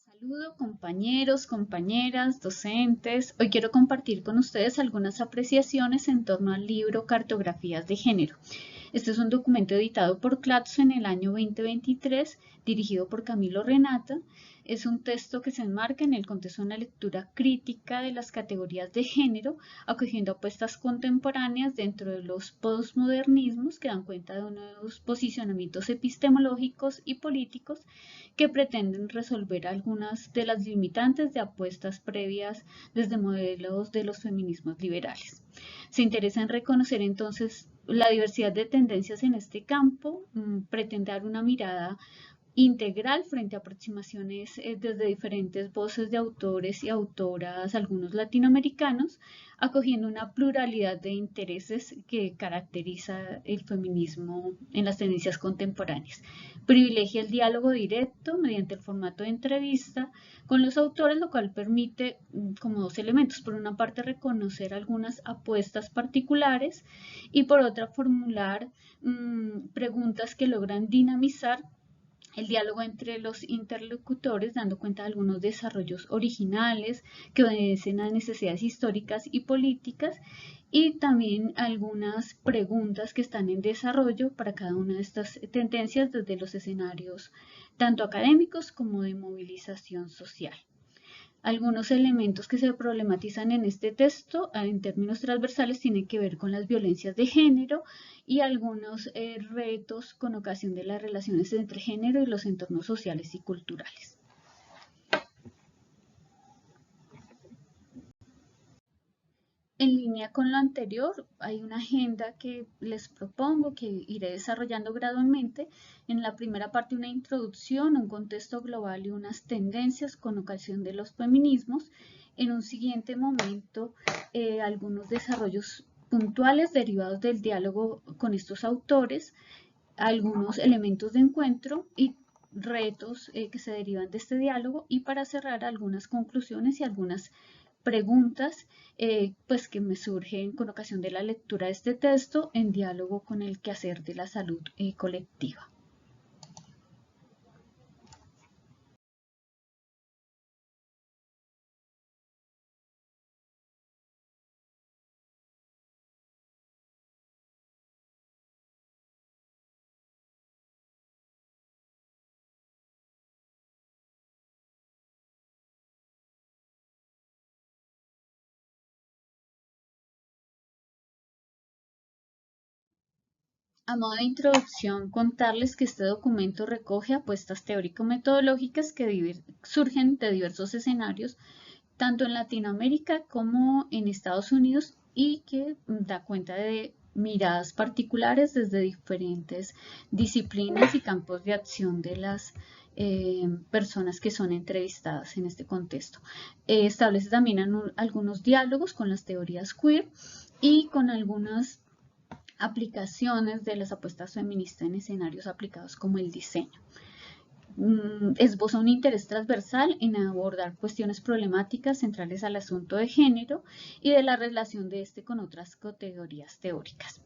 Saludo compañeros, compañeras, docentes. Hoy quiero compartir con ustedes algunas apreciaciones en torno al libro Cartografías de Género. Este es un documento editado por Claxo en el año 2023, dirigido por Camilo Renata. Es un texto que se enmarca en el contexto de una lectura crítica de las categorías de género, acogiendo apuestas contemporáneas dentro de los postmodernismos que dan cuenta de nuevos posicionamientos epistemológicos y políticos que pretenden resolver algunas de las limitantes de apuestas previas desde modelos de los feminismos liberales. Se interesa en reconocer entonces la diversidad de tendencias en este campo, pretende dar una mirada integral frente a aproximaciones desde diferentes voces de autores y autoras, algunos latinoamericanos, acogiendo una pluralidad de intereses que caracteriza el feminismo en las tendencias contemporáneas. Privilegia el diálogo directo mediante el formato de entrevista con los autores, lo cual permite como dos elementos. Por una parte, reconocer algunas apuestas particulares y por otra, formular preguntas que logran dinamizar el diálogo entre los interlocutores, dando cuenta de algunos desarrollos originales que obedecen a necesidades históricas y políticas, y también algunas preguntas que están en desarrollo para cada una de estas tendencias desde los escenarios tanto académicos como de movilización social. Algunos elementos que se problematizan en este texto en términos transversales tienen que ver con las violencias de género y algunos retos con ocasión de las relaciones entre género y los entornos sociales y culturales. En línea con lo anterior, hay una agenda que les propongo que iré desarrollando gradualmente. En la primera parte, una introducción, un contexto global y unas tendencias con ocasión de los feminismos. En un siguiente momento, algunos desarrollos puntuales derivados del diálogo con estos autores, algunos elementos de encuentro y retos que se derivan de este diálogo, y para cerrar algunas conclusiones y algunas preguntas pues que me surgen con ocasión de la lectura de este texto en diálogo con el quehacer de la salud colectiva. A modo de introducción, contarles que este documento recoge apuestas teórico-metodológicas que surgen de diversos escenarios, tanto en Latinoamérica como en Estados Unidos, y que da cuenta de miradas particulares desde diferentes disciplinas y campos de acción de las personas que son entrevistadas en este contexto. Establece también algunos diálogos con las teorías queer y con algunas aplicaciones de las apuestas feministas en escenarios aplicados como el diseño. Esboza un interés transversal en abordar cuestiones problemáticas centrales al asunto de género y de la relación de este con otras categorías teóricas.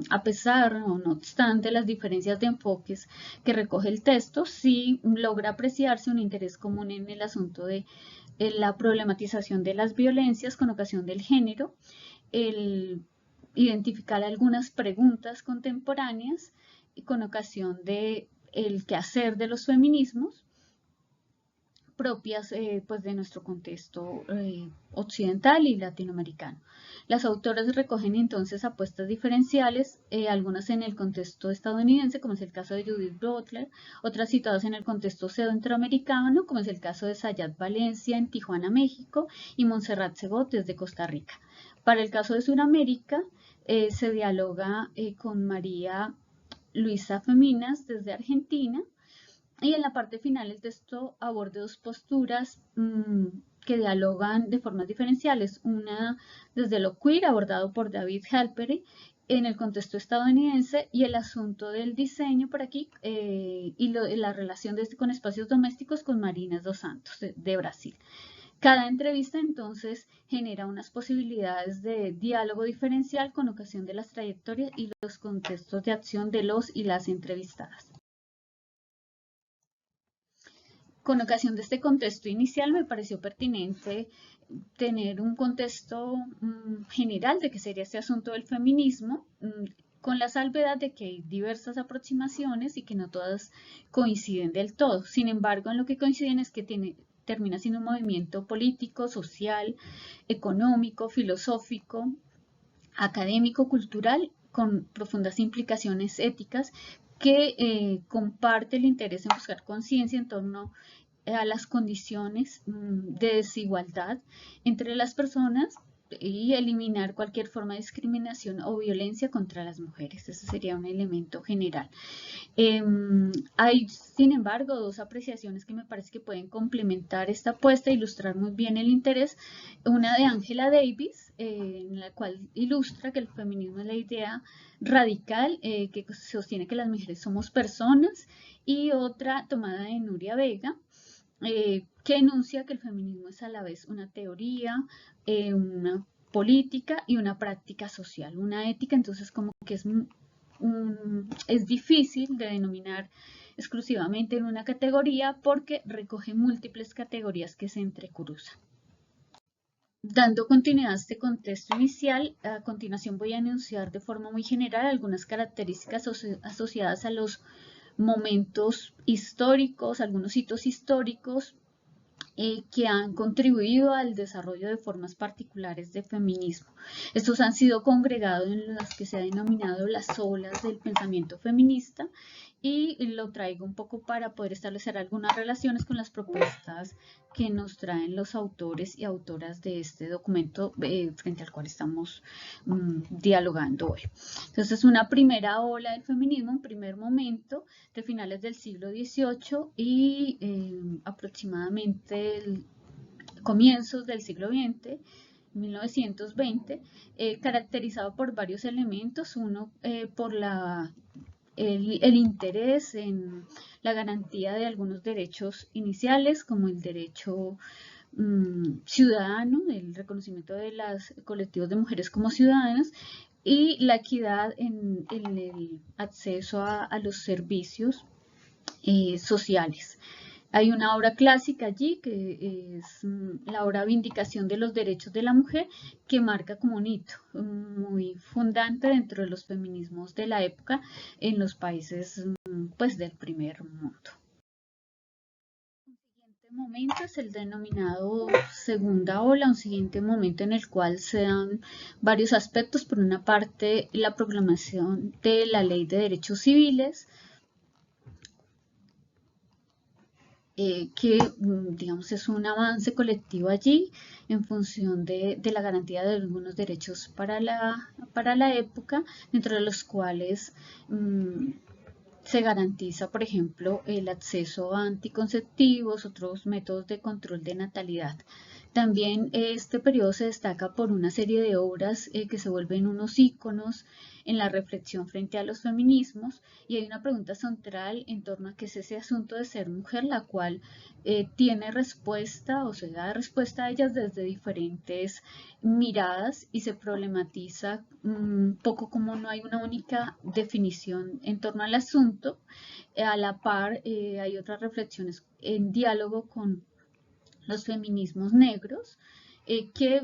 A pesar o no obstante las diferencias de enfoques que recoge el texto, sí logra apreciarse un interés común en el asunto de la problematización de las violencias con ocasión del género, el identificar algunas preguntas contemporáneas con ocasión de el quehacer de los feminismos propias pues de nuestro contexto occidental y latinoamericano. Las autoras recogen entonces apuestas diferenciales, algunas en el contexto estadounidense, como es el caso de Judith Butler, otras situadas en el contexto centroamericano, como es el caso de Sayat Valencia en Tijuana, México, y Montserrat Sebot desde Costa Rica. Para el caso de Sudamérica, se dialoga con María Luisa Feminas desde Argentina, y en la parte final el texto aborda dos posturas que dialogan de formas diferenciales. Una desde lo queer, abordado por David Halperin en el contexto estadounidense, y el asunto del diseño por aquí y la relación de este con espacios domésticos con Marina dos Santos de Brasil. Cada entrevista entonces genera unas posibilidades de diálogo diferencial con ocasión de las trayectorias y los contextos de acción de los y las entrevistadas. Con ocasión de este contexto inicial me pareció pertinente tener un contexto general de qué sería este asunto del feminismo, con la salvedad de que hay diversas aproximaciones y que no todas coinciden del todo. Sin embargo, en lo que coinciden es que termina siendo un movimiento político, social, económico, filosófico, académico, cultural, con profundas implicaciones éticas que comparte el interés en buscar conciencia en torno a las condiciones de desigualdad entre las personas y eliminar cualquier forma de discriminación o violencia contra las mujeres. Ese sería un elemento general. Hay, sin embargo, dos apreciaciones que me parece que pueden complementar esta apuesta e ilustrar muy bien el interés. Una de Angela Davis, en la cual ilustra que el feminismo es la idea radical que sostiene que las mujeres somos personas, y otra tomada de Nuria Vega, que enuncia que el feminismo es a la vez una teoría, una política y una práctica social, una ética. Entonces como que es difícil de denominar exclusivamente en una categoría porque recoge múltiples categorías que se entrecruzan. Dando continuidad a este contexto inicial, a continuación voy a enunciar de forma muy general algunas características asociadas a los momentos históricos, algunos hitos históricos que han contribuido al desarrollo de formas particulares de feminismo. Estos han sido congregados en las que se ha denominado las olas del pensamiento feminista, y lo traigo un poco para poder establecer algunas relaciones con las propuestas que nos traen los autores y autoras de este documento frente al cual estamos dialogando hoy. Entonces, una primera ola del feminismo, un primer momento de finales del siglo XVIII y aproximadamente comienzos del siglo XX, 1920, caracterizado por varios elementos. Uno, por el interés en la garantía de algunos derechos iniciales, como el derecho ciudadano, el reconocimiento de los colectivos de mujeres como ciudadanas, y la equidad en el acceso a los servicios sociales. Hay una obra clásica allí que es la obra Vindicación de los Derechos de la Mujer, que marca como un hito muy fundante dentro de los feminismos de la época en los países pues del primer mundo. Un siguiente momento es el denominado segunda ola, un siguiente momento en el cual se dan varios aspectos. Por una parte, la proclamación de la Ley de Derechos Civiles, que digamos es un avance colectivo allí en función de la garantía de algunos derechos para la época, dentro de los cuales se garantiza, por ejemplo, el acceso a anticonceptivos, otros métodos de control de natalidad. También este periodo se destaca por una serie de obras que se vuelven unos íconos en la reflexión frente a los feminismos, y hay una pregunta central en torno a qué es ese asunto de ser mujer, la cual tiene respuesta o se da respuesta a ellas desde diferentes miradas, y se problematiza un poco como no hay una única definición en torno al asunto. A la par hay otras reflexiones en diálogo con los feminismos negros, que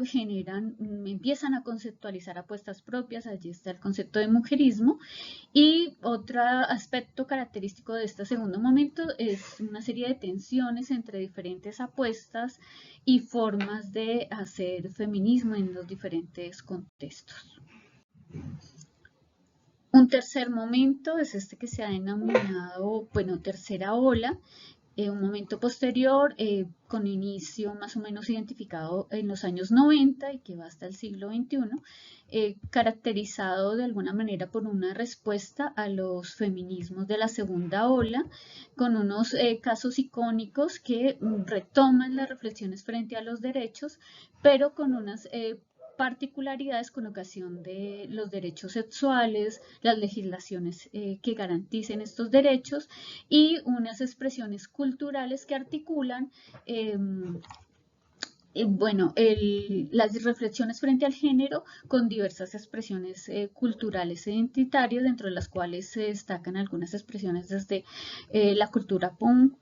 empiezan a conceptualizar apuestas propias. Allí está el concepto de mujerismo. Y otro aspecto característico de este segundo momento es una serie de tensiones entre diferentes apuestas y formas de hacer feminismo en los diferentes contextos. Un tercer momento es este que se ha denominado, bueno, tercera ola, un momento posterior, con inicio más o menos identificado en los años 90 y que va hasta el siglo XXI, caracterizado de alguna manera por una respuesta a los feminismos de la segunda ola, con unos casos icónicos que retoman las reflexiones frente a los derechos, pero con unas particularidades con ocasión de los derechos sexuales, las legislaciones que garanticen estos derechos y unas expresiones culturales que articulan bueno, las reflexiones frente al género con diversas expresiones culturales e identitarias, dentro de las cuales se destacan algunas expresiones desde la cultura punk,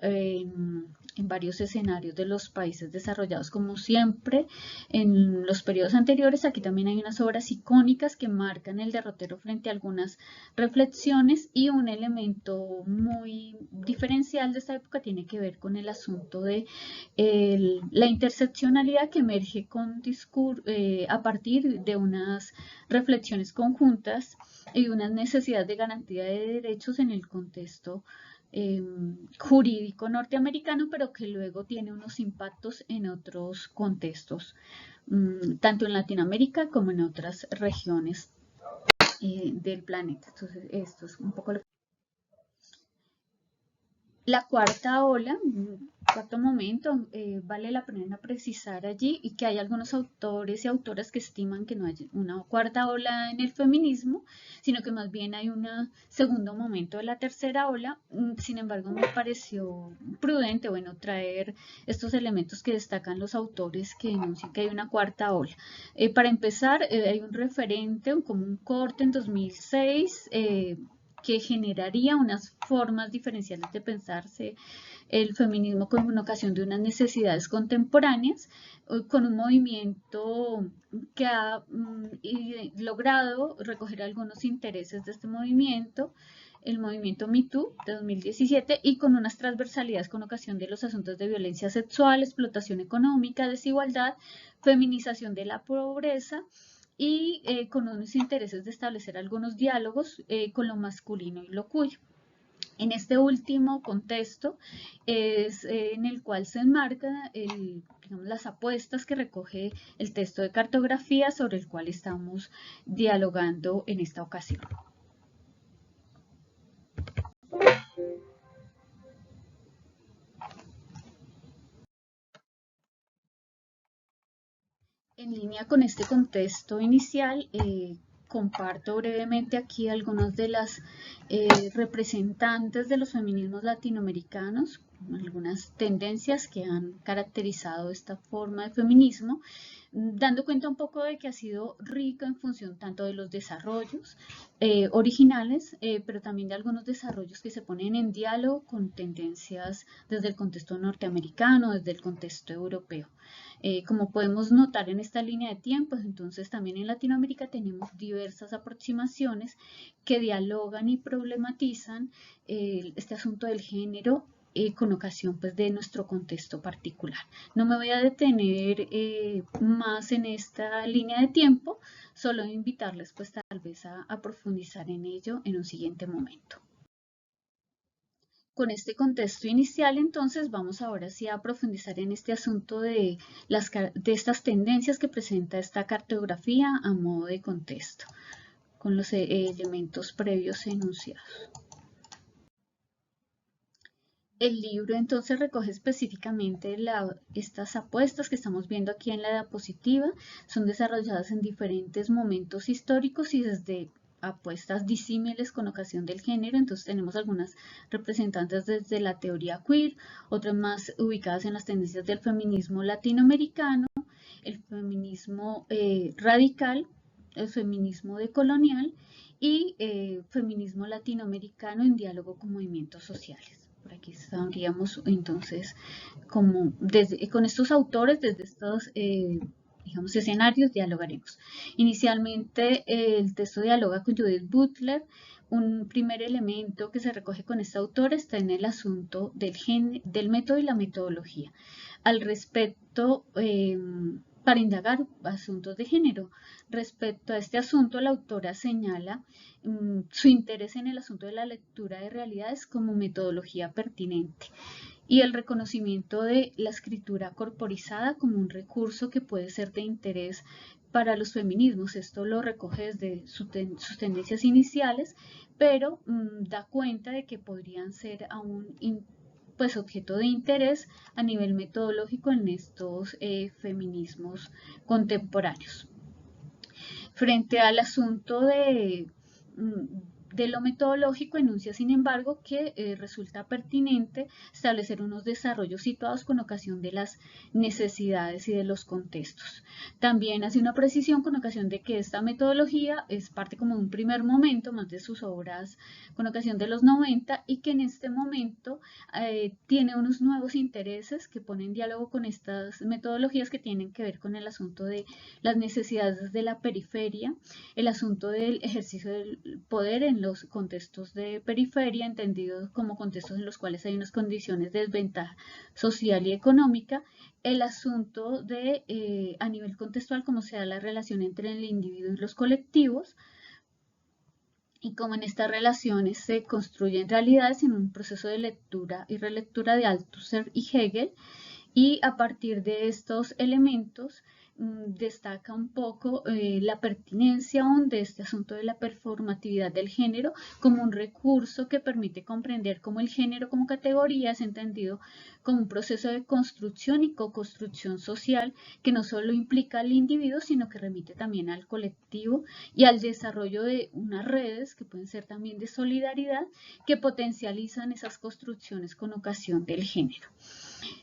en varios escenarios de los países desarrollados, como siempre en los periodos anteriores. Aquí también hay unas obras icónicas que marcan el derrotero frente a algunas reflexiones, y un elemento muy diferencial de esta época tiene que ver con el asunto de la interseccionalidad que emerge a partir de unas reflexiones conjuntas y unas necesidades de garantía de derechos en el contexto jurídico norteamericano, pero que luego tiene unos impactos en otros contextos, tanto en Latinoamérica como en otras regiones del planeta. Entonces, esto es un poco lo que... La cuarta ola, cuarto momento, vale la pena precisar allí y que hay algunos autores y autoras que estiman que no hay una cuarta ola en el feminismo, sino que más bien hay un segundo momento de la tercera ola. Sin embargo, me pareció prudente, bueno, traer estos elementos que destacan los autores que denuncian que hay una cuarta ola. Para empezar, hay un referente, como un corte en 2006, que generaría unas formas diferenciales de pensarse el feminismo como una ocasión de unas necesidades contemporáneas, con un movimiento que ha logrado recoger algunos intereses de este movimiento, el movimiento Me Too de 2017, y con unas transversalidades con ocasión de los asuntos de violencia sexual, explotación económica, desigualdad, feminización de la pobreza, y con unos intereses de establecer algunos diálogos con lo masculino y lo cuyo. En este último contexto es en el cual se enmarca digamos, las apuestas que recoge el texto de cartografía sobre el cual estamos dialogando en esta ocasión. En línea con este contexto inicial, comparto brevemente aquí algunas de las representantes de los feminismos latinoamericanos, algunas tendencias que han caracterizado esta forma de feminismo, dando cuenta un poco de que ha sido rica en función tanto de los desarrollos originales, pero también de algunos desarrollos que se ponen en diálogo con tendencias desde el contexto norteamericano, desde el contexto europeo. Como podemos notar en esta línea de tiempos, entonces también en Latinoamérica tenemos diversas aproximaciones que dialogan y problematizan este asunto del género con ocasión pues, de nuestro contexto particular. No me voy a detener más en esta línea de tiempo, solo invitarles pues tal vez a profundizar en ello en un siguiente momento. Con este contexto inicial, entonces, vamos ahora sí a profundizar en este asunto de estas tendencias que presenta esta cartografía a modo de contexto, con los elementos previos enunciados. El libro entonces recoge específicamente estas apuestas que estamos viendo aquí en la diapositiva. Son desarrolladas en diferentes momentos históricos y desde apuestas disímiles con ocasión del género. Entonces tenemos algunas representantes desde la teoría queer, otras más ubicadas en las tendencias del feminismo latinoamericano, el feminismo radical, el feminismo decolonial y feminismo latinoamericano en diálogo con movimientos sociales. Por aquí estaríamos entonces como con estos autores, desde estos digamos, escenarios dialogaremos. Inicialmente el texto dialoga con Judith Butler. Un primer elemento que se recoge con este autor está en el asunto del método y la metodología. Al respecto, para indagar asuntos de género. Respecto a este asunto, la autora señala su interés en el asunto de la lectura de realidades como metodología pertinente y el reconocimiento de la escritura corporizada como un recurso que puede ser de interés para los feminismos. Esto lo recoge desde sus tendencias iniciales, pero da cuenta de que podrían ser aún pues, objeto de interés a nivel metodológico en estos feminismos contemporáneos. Frente al asunto de lo metodológico, enuncia, sin embargo, que resulta pertinente establecer unos desarrollos situados con ocasión de las necesidades y de los contextos. También hace una precisión con ocasión de que esta metodología es parte como de un primer momento, más de sus obras con ocasión de los 90, y que en este momento tiene unos nuevos intereses que ponen en diálogo con estas metodologías que tienen que ver con el asunto de las necesidades de la periferia, el asunto del ejercicio del poder en los contextos de periferia, entendidos como contextos en los cuales hay unas condiciones de desventaja social y económica, el asunto de, a nivel contextual, cómo se da la relación entre el individuo y los colectivos, y cómo en estas relaciones se construyen realidades en un proceso de lectura y relectura de Althusser y Hegel, y a partir de estos elementos destaca un poco la pertinencia aún de este asunto de la performatividad del género como un recurso que permite comprender cómo el género como categoría es entendido como un proceso de construcción y co-construcción social que no solo implica al individuo, sino que remite también al colectivo y al desarrollo de unas redes que pueden ser también de solidaridad que potencializan esas construcciones con ocasión del género.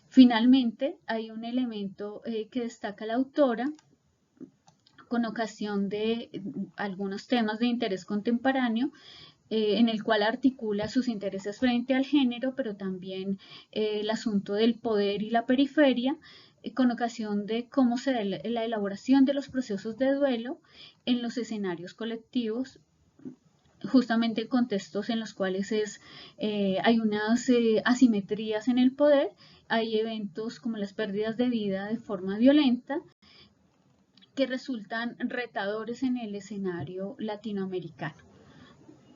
Finalmente, hay un elemento que destaca la autora con ocasión de algunos temas de interés contemporáneo, en el cual articula sus intereses frente al género, pero también el asunto del poder y la periferia, con ocasión de cómo se da la elaboración de los procesos de duelo en los escenarios colectivos, justamente en contextos en los cuales hay unas asimetrías en el poder, hay eventos como las pérdidas de vida de forma violenta que resultan retadores en el escenario latinoamericano.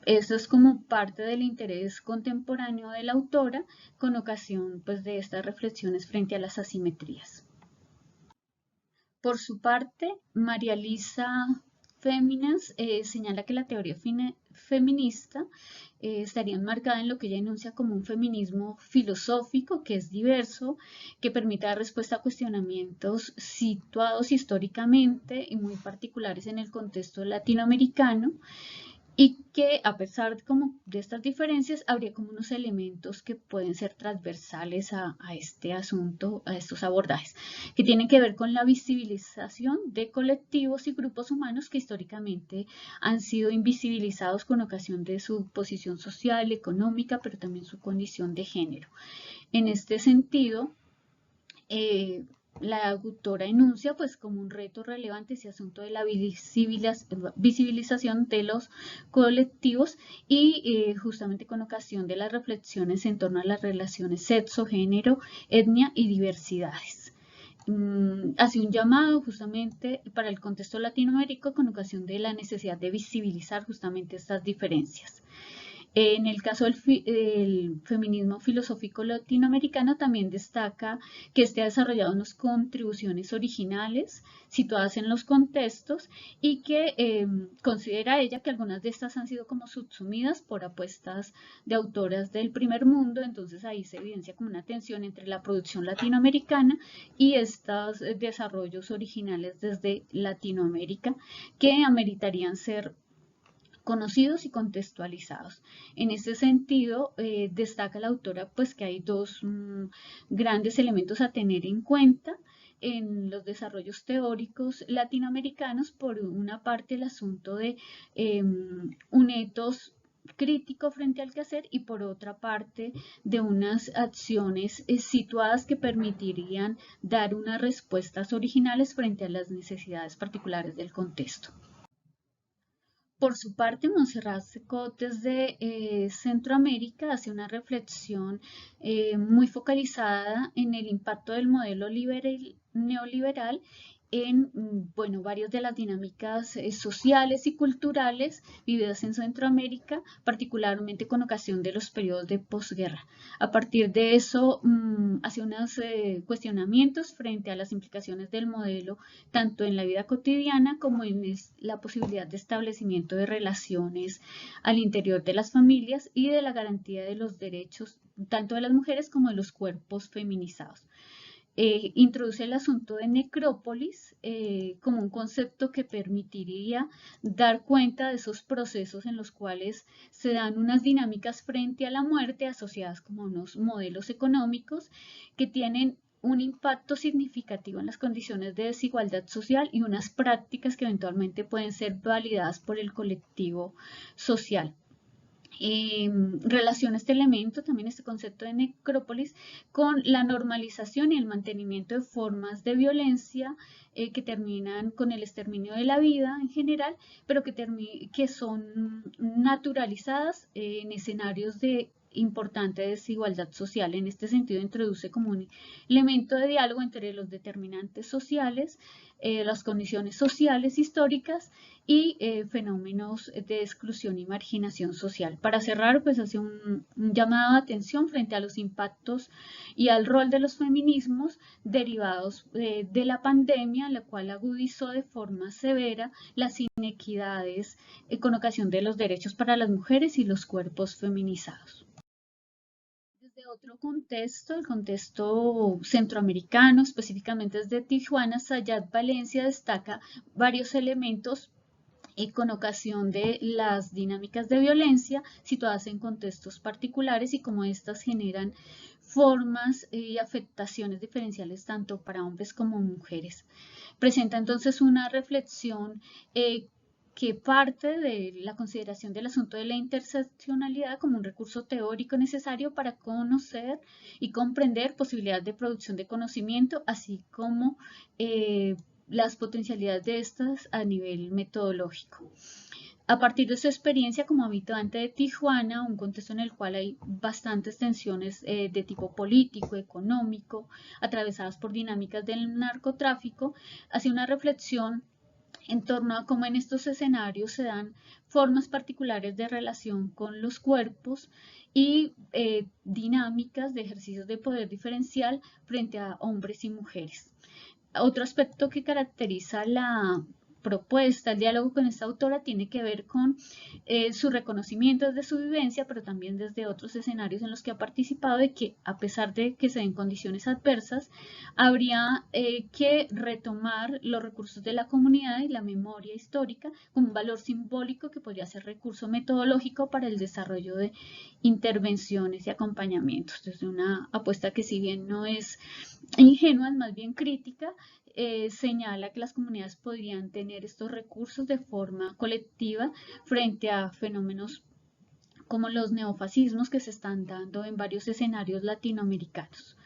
Eso es como parte del interés contemporáneo de la autora con ocasión pues, de estas reflexiones frente a las asimetrías. Por su parte, María Elisa Féminas señala que la teoría feminista estaría enmarcada en lo que ella enuncia como un feminismo filosófico que es diverso, que permite dar respuesta a cuestionamientos situados históricamente y muy particulares en el contexto latinoamericano, y que a pesar como de estas diferencias habría como unos elementos que pueden ser transversales a este asunto, a estos abordajes, que tienen que ver con la visibilización de colectivos y grupos humanos que históricamente han sido invisibilizados con ocasión de su posición social, económica, pero también su condición de género. En este sentido, la autora enuncia pues como un reto relevante ese asunto de la visibilización de los colectivos y justamente con ocasión de las reflexiones en torno a las relaciones sexo, género, etnia y diversidades. Hace un llamado justamente para el contexto latinoamericano con ocasión de la necesidad de visibilizar justamente estas diferencias. En el caso del feminismo filosófico latinoamericano también destaca que este ha desarrollado unas contribuciones originales situadas en los contextos y que considera ella que algunas de estas han sido como subsumidas por apuestas de autoras del primer mundo, entonces ahí se evidencia como una tensión entre la producción latinoamericana y estos desarrollos originales desde Latinoamérica que ameritarían ser conocidos y contextualizados. En este sentido, destaca la autora pues, que hay dos grandes elementos a tener en cuenta en los desarrollos teóricos latinoamericanos. Por una parte, el asunto de un etos crítico frente al quehacer y por otra parte de unas acciones situadas que permitirían dar unas respuestas originales frente a las necesidades particulares del contexto. Por su parte, Montserrat Secot desde Centroamérica hace una reflexión muy focalizada en el impacto del modelo neoliberal en varias de las dinámicas sociales y culturales vividas en Centroamérica, particularmente con ocasión de los periodos de posguerra. A partir de eso, hace unos cuestionamientos frente a las implicaciones del modelo, tanto en la vida cotidiana como en la posibilidad de establecimiento de relaciones al interior de las familias y de la garantía de los derechos tanto de las mujeres como de los cuerpos feminizados. introduce el asunto de necrópolis como un concepto que permitiría dar cuenta de esos procesos en los cuales se dan unas dinámicas frente a la muerte asociadas como unos modelos económicos que tienen un impacto significativo en las condiciones de desigualdad social y unas prácticas que eventualmente pueden ser validadas por el colectivo social. Relaciona este elemento, también este concepto de necrópolis, con la normalización y el mantenimiento de formas de violencia que terminan con el exterminio de la vida en general, pero que son naturalizadas en escenarios de importante desigualdad social. En este sentido, introduce como un elemento de diálogo entre los determinantes sociales, las condiciones sociales históricas y fenómenos de exclusión y marginación social. Para cerrar, pues hace un llamado de atención frente a los impactos y al rol de los feminismos derivados de la pandemia, la cual agudizó de forma severa las inequidades con ocasión de los derechos para las mujeres y los cuerpos feminizados. Desde otro contexto, el contexto centroamericano, específicamente desde Tijuana, Sayat Valencia destaca varios elementos con ocasión de las dinámicas de violencia situadas en contextos particulares y cómo éstas generan formas y afectaciones diferenciales tanto para hombres como mujeres. Presenta entonces una reflexión que parte de la consideración del asunto de la interseccionalidad como un recurso teórico necesario para conocer y comprender posibilidades de producción de conocimiento, así como las potencialidades de estas a nivel metodológico. A partir de su experiencia como habitante de Tijuana, un contexto en el cual hay bastantes tensiones de tipo político, económico, atravesadas por dinámicas del narcotráfico, hace una reflexión en torno a cómo en estos escenarios se dan formas particulares de relación con los cuerpos y dinámicas de ejercicios de poder diferencial frente a hombres y mujeres. Otro aspecto que caracteriza la propuesta, el diálogo con esta autora, tiene que ver con su reconocimiento desde su vivencia, pero también desde otros escenarios en los que ha participado, de que a pesar de que se den condiciones adversas, habría que retomar los recursos de la comunidad y la memoria histórica como un valor simbólico que podría ser recurso metodológico para el desarrollo de intervenciones y acompañamientos. Desde una apuesta que, si bien no es ingenua, es más bien crítica, señala que las comunidades podrían tener estos recursos de forma colectiva frente a fenómenos como los neofascismos que se están dando en varios escenarios latinoamericanos.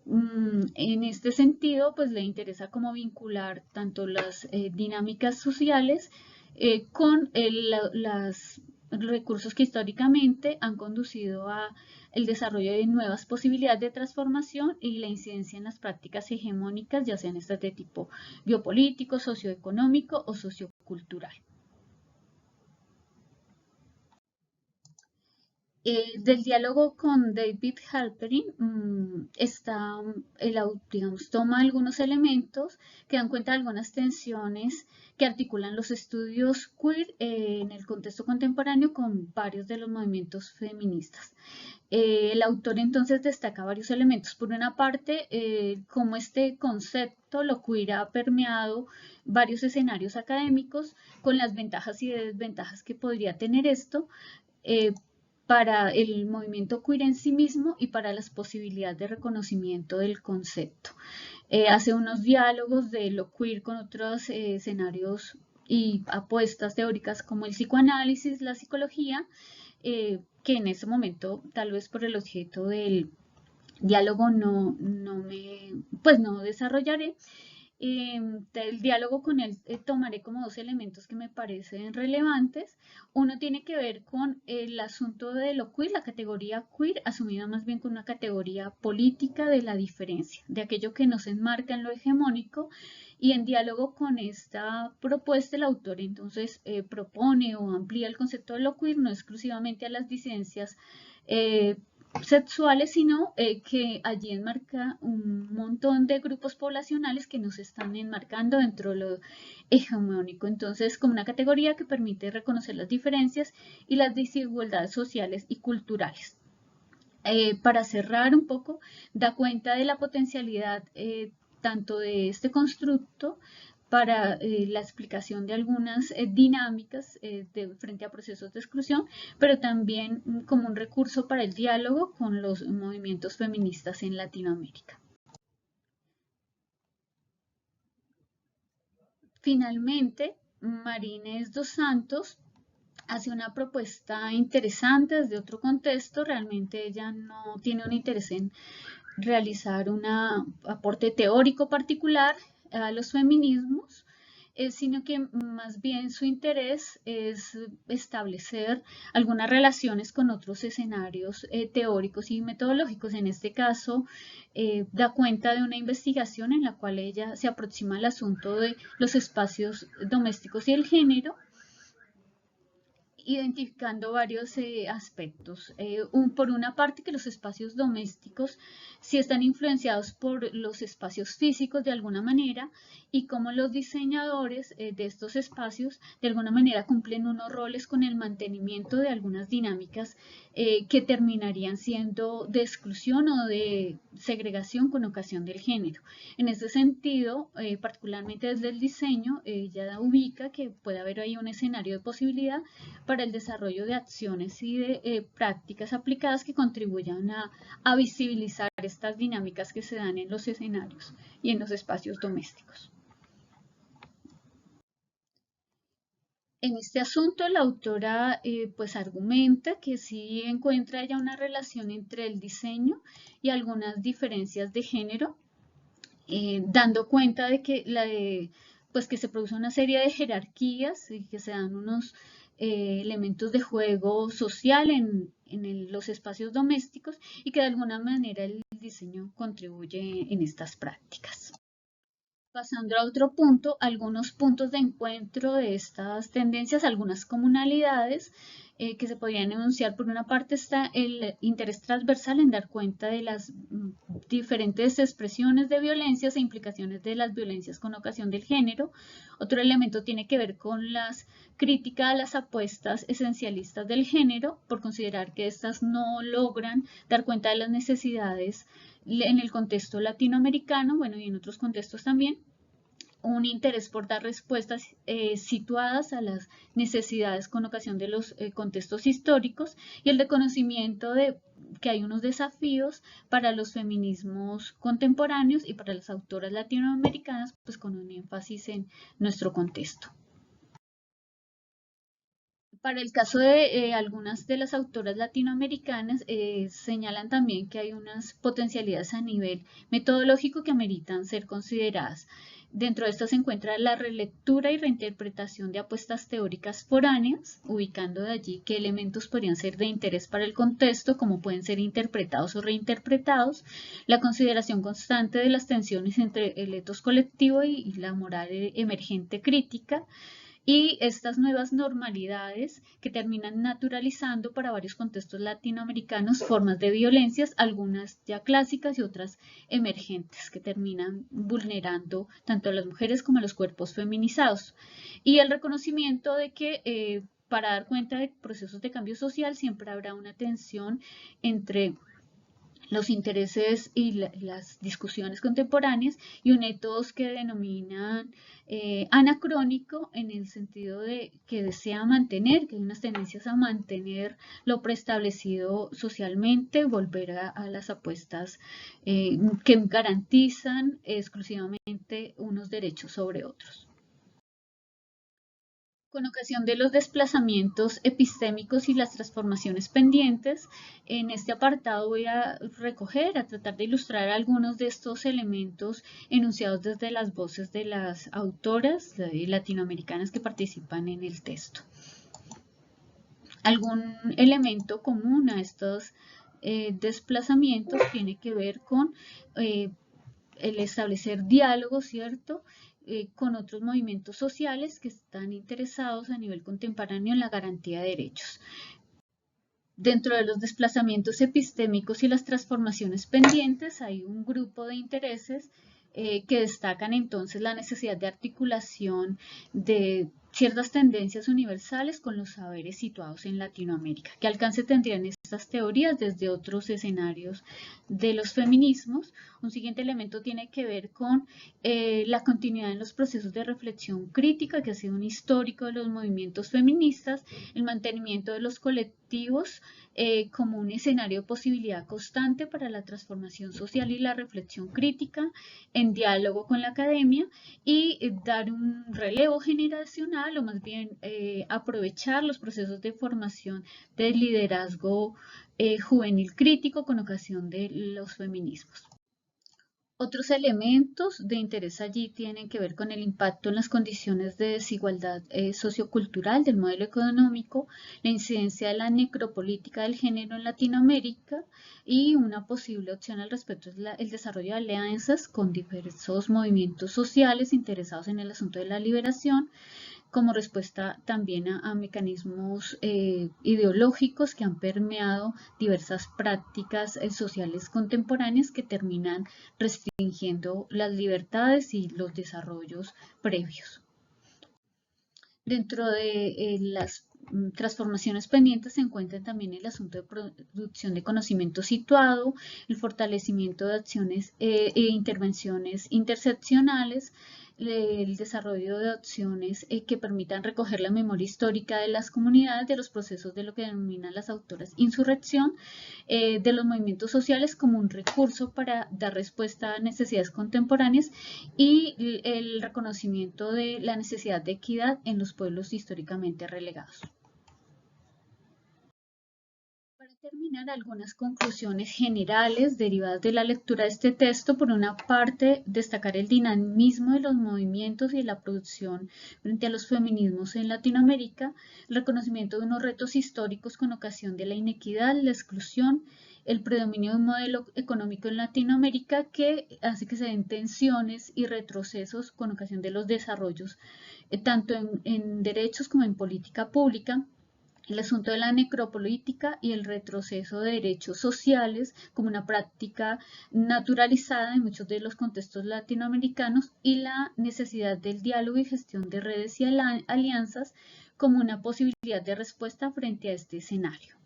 En este sentido, pues le interesa cómo vincular tanto las dinámicas sociales con los recursos que históricamente han conducido a el desarrollo de nuevas posibilidades de transformación y la incidencia en las prácticas hegemónicas, ya sean estas de tipo biopolítico, socioeconómico o sociocultural. Del diálogo con David Halperin, digamos, toma algunos elementos que dan cuenta de algunas tensiones que articulan los estudios queer en el contexto contemporáneo con varios de los movimientos feministas. El autor entonces destaca varios elementos. Por una parte, cómo este concepto, lo queer, ha permeado varios escenarios académicos con las ventajas y desventajas que podría tener esto para el movimiento queer en sí mismo y para las posibilidades de reconocimiento del concepto. Hace unos diálogos de lo queer con otros escenarios y apuestas teóricas como el psicoanálisis, la psicología, que en ese momento, tal vez por el objeto del diálogo, no desarrollaré. El diálogo con él tomaré como dos elementos que me parecen relevantes. Uno tiene que ver con el asunto de lo queer, la categoría queer, asumida más bien como una categoría política de la diferencia, de aquello que nos enmarca en lo hegemónico. Y en diálogo con esta propuesta, el autor entonces propone o amplía el concepto de lo queer no exclusivamente a las disidencias sexuales, sino que allí enmarca un montón de grupos poblacionales que nos están enmarcando dentro de lo hegemónico. Entonces, como una categoría que permite reconocer las diferencias y las desigualdades sociales y culturales. Para cerrar un poco, da cuenta de la potencialidad tanto de este constructo para la explicación de algunas dinámicas frente a procesos de exclusión, pero también como un recurso para el diálogo con los movimientos feministas en Latinoamérica. Finalmente, Marines dos Santos hace una propuesta interesante desde otro contexto. Realmente ella no tiene un interés en realizar un aporte teórico particular a los feminismos, sino que más bien su interés es establecer algunas relaciones con otros escenarios teóricos y metodológicos. En este caso, da cuenta de una investigación en la cual ella se aproxima al asunto de los espacios domésticos y el género, identificando varios aspectos. Por una parte, que los espacios domésticos sí están influenciados por los espacios físicos de alguna manera, y cómo los diseñadores de estos espacios de alguna manera cumplen unos roles con el mantenimiento de algunas dinámicas que terminarían siendo de exclusión o de segregación con ocasión del género. En ese sentido, particularmente desde el diseño, ella ubica que puede haber ahí un escenario de posibilidad para el desarrollo de acciones y de prácticas aplicadas que contribuyan a visibilizar estas dinámicas que se dan en los escenarios y en los espacios domésticos. En este asunto, la autora pues argumenta que sí encuentra ella una relación entre el diseño y algunas diferencias de género, dando cuenta de que, pues que se produce una serie de jerarquías y que se dan unos elementos de juego social en los espacios domésticos, y que de alguna manera el diseño contribuye en estas prácticas. Pasando a otro punto, algunos puntos de encuentro de estas tendencias, algunas comunalidades que se podrían enunciar. Por una parte está el interés transversal en dar cuenta de las diferentes expresiones de violencias e implicaciones de las violencias con ocasión del género. Otro elemento tiene que ver con las críticas a las apuestas esencialistas del género, por considerar que estas no logran dar cuenta de las necesidades en el contexto latinoamericano, bueno, y en otros contextos también. Un interés por dar respuestas situadas a las necesidades con ocasión de los contextos históricos, y el reconocimiento de que hay unos desafíos para los feminismos contemporáneos y para las autoras latinoamericanas, pues con un énfasis en nuestro contexto. Para el caso de algunas de las autoras latinoamericanas, señalan también que hay unas potencialidades a nivel metodológico que ameritan ser consideradas. Dentro de esto se encuentra la relectura y reinterpretación de apuestas teóricas foráneas, ubicando de allí qué elementos podrían ser de interés para el contexto, cómo pueden ser interpretados o reinterpretados, la consideración constante de las tensiones entre el etos colectivo y la moral emergente crítica, y estas nuevas normalidades que terminan naturalizando para varios contextos latinoamericanos formas de violencias, algunas ya clásicas y otras emergentes, que terminan vulnerando tanto a las mujeres como a los cuerpos feminizados. Y el reconocimiento de que para dar cuenta de procesos de cambio social siempre habrá una tensión entre los intereses y las discusiones contemporáneas y un ethos que denominan anacrónico, en el sentido de que desea mantener, que hay unas tendencias a mantener lo preestablecido socialmente, volver a las apuestas que garantizan exclusivamente unos derechos sobre otros. Con ocasión de los desplazamientos epistémicos y las transformaciones pendientes, en este apartado voy a tratar de ilustrar algunos de estos elementos enunciados desde las voces de las autoras latinoamericanas que participan en el texto. Algún elemento común a estos desplazamientos tiene que ver con el establecer diálogo, ¿cierto?, con otros movimientos sociales que están interesados a nivel contemporáneo en la garantía de derechos. Dentro de los desplazamientos epistémicos y las transformaciones pendientes hay un grupo de intereses que destacan entonces la necesidad de articulación de ciertas tendencias universales con los saberes situados en Latinoamérica. ¿Qué alcance tendrían estas teorías desde otros escenarios de los feminismos. Un siguiente elemento tiene que ver con la continuidad en los procesos de reflexión crítica, que ha sido un histórico de los movimientos feministas, el mantenimiento de los colectivos como un escenario de posibilidad constante para la transformación social y la reflexión crítica en diálogo con la academia, y dar un relevo generacional, o más bien aprovechar los procesos de formación del liderazgo juvenil crítico con ocasión de los feminismos. Otros elementos de interés allí tienen que ver con el impacto en las condiciones de desigualdad sociocultural del modelo económico, la incidencia de la necropolítica del género en Latinoamérica, y una posible opción al respecto es el desarrollo de alianzas con diversos movimientos sociales interesados en el asunto de la liberación, como respuesta también a mecanismos ideológicos que han permeado diversas prácticas sociales contemporáneas que terminan restringiendo las libertades y los desarrollos previos. Dentro de las transformaciones pendientes se encuentra también el asunto de producción de conocimiento situado, el fortalecimiento de acciones e intervenciones interseccionales, el desarrollo de opciones que permitan recoger la memoria histórica de las comunidades, de los procesos de lo que denominan las autoras insurrección, de los movimientos sociales como un recurso para dar respuesta a necesidades contemporáneas, y el reconocimiento de la necesidad de equidad en los pueblos históricamente relegados. Para terminar, algunas conclusiones generales derivadas de la lectura de este texto. Por una parte, destacar el dinamismo de los movimientos y de la producción frente a los feminismos en Latinoamérica, el reconocimiento de unos retos históricos con ocasión de la inequidad, la exclusión, el predominio de un modelo económico en Latinoamérica que hace que se den tensiones y retrocesos con ocasión de los desarrollos, tanto en derechos como en política pública, el asunto de la necropolítica y el retroceso de derechos sociales como una práctica naturalizada en muchos de los contextos latinoamericanos, y la necesidad del diálogo y gestión de redes y alianzas como una posibilidad de respuesta frente a este escenario.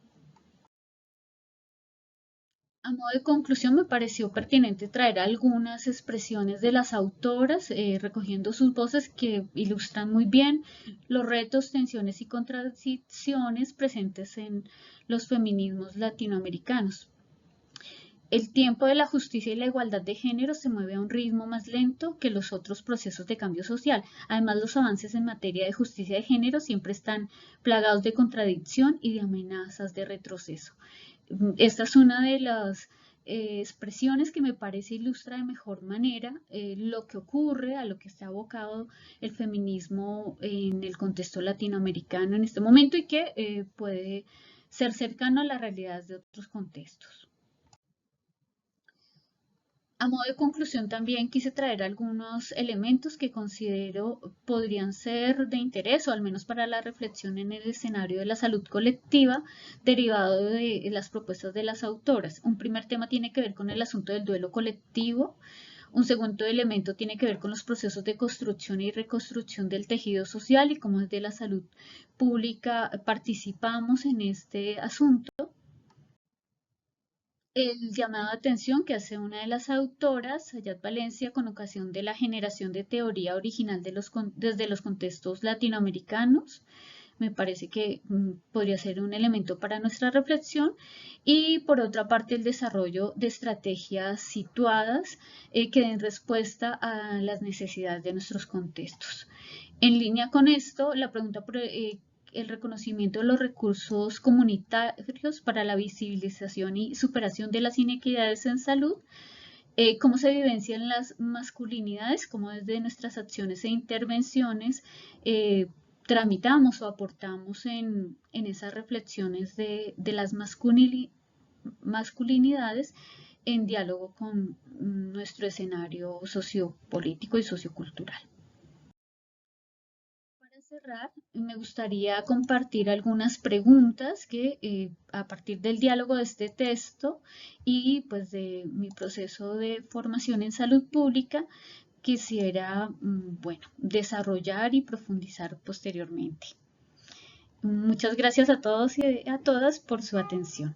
A modo de conclusión, me pareció pertinente traer algunas expresiones de las autoras, recogiendo sus voces que ilustran muy bien los retos, tensiones y contradicciones presentes en los feminismos latinoamericanos. El tiempo de la justicia y la igualdad de género se mueve a un ritmo más lento que los otros procesos de cambio social. Además, los avances en materia de justicia de género siempre están plagados de contradicción y de amenazas de retroceso. Esta es una de las expresiones que me parece ilustra de mejor manera lo que ocurre, a lo que está abocado el feminismo en el contexto latinoamericano en este momento, y que puede ser cercano a las realidades de otros contextos. A modo de conclusión, también quise traer algunos elementos que considero podrían ser de interés, o al menos para la reflexión en el escenario de la salud colectiva, derivado de las propuestas de las autoras. Un primer tema tiene que ver con el asunto del duelo colectivo. Un segundo elemento tiene que ver con los procesos de construcción y reconstrucción del tejido social y cómo desde la salud pública participamos en este asunto. El llamado de atención que hace una de las autoras, Ayat Valencia, con ocasión de la generación de teoría original desde los contextos latinoamericanos, me parece que podría ser un elemento para nuestra reflexión. Y por otra parte, el desarrollo de estrategias situadas que den respuesta a las necesidades de nuestros contextos. En línea con esto, la pregunta el reconocimiento de los recursos comunitarios para la visibilización y superación de las inequidades en salud, cómo se vivencian las masculinidades, cómo desde nuestras acciones e intervenciones tramitamos o aportamos en esas reflexiones de las masculinidades en diálogo con nuestro escenario sociopolítico y sociocultural. Cerrar, me gustaría compartir algunas preguntas que a partir del diálogo de este texto y pues de mi proceso de formación en salud pública quisiera bueno, desarrollar y profundizar posteriormente. Muchas gracias a todos y a todas por su atención.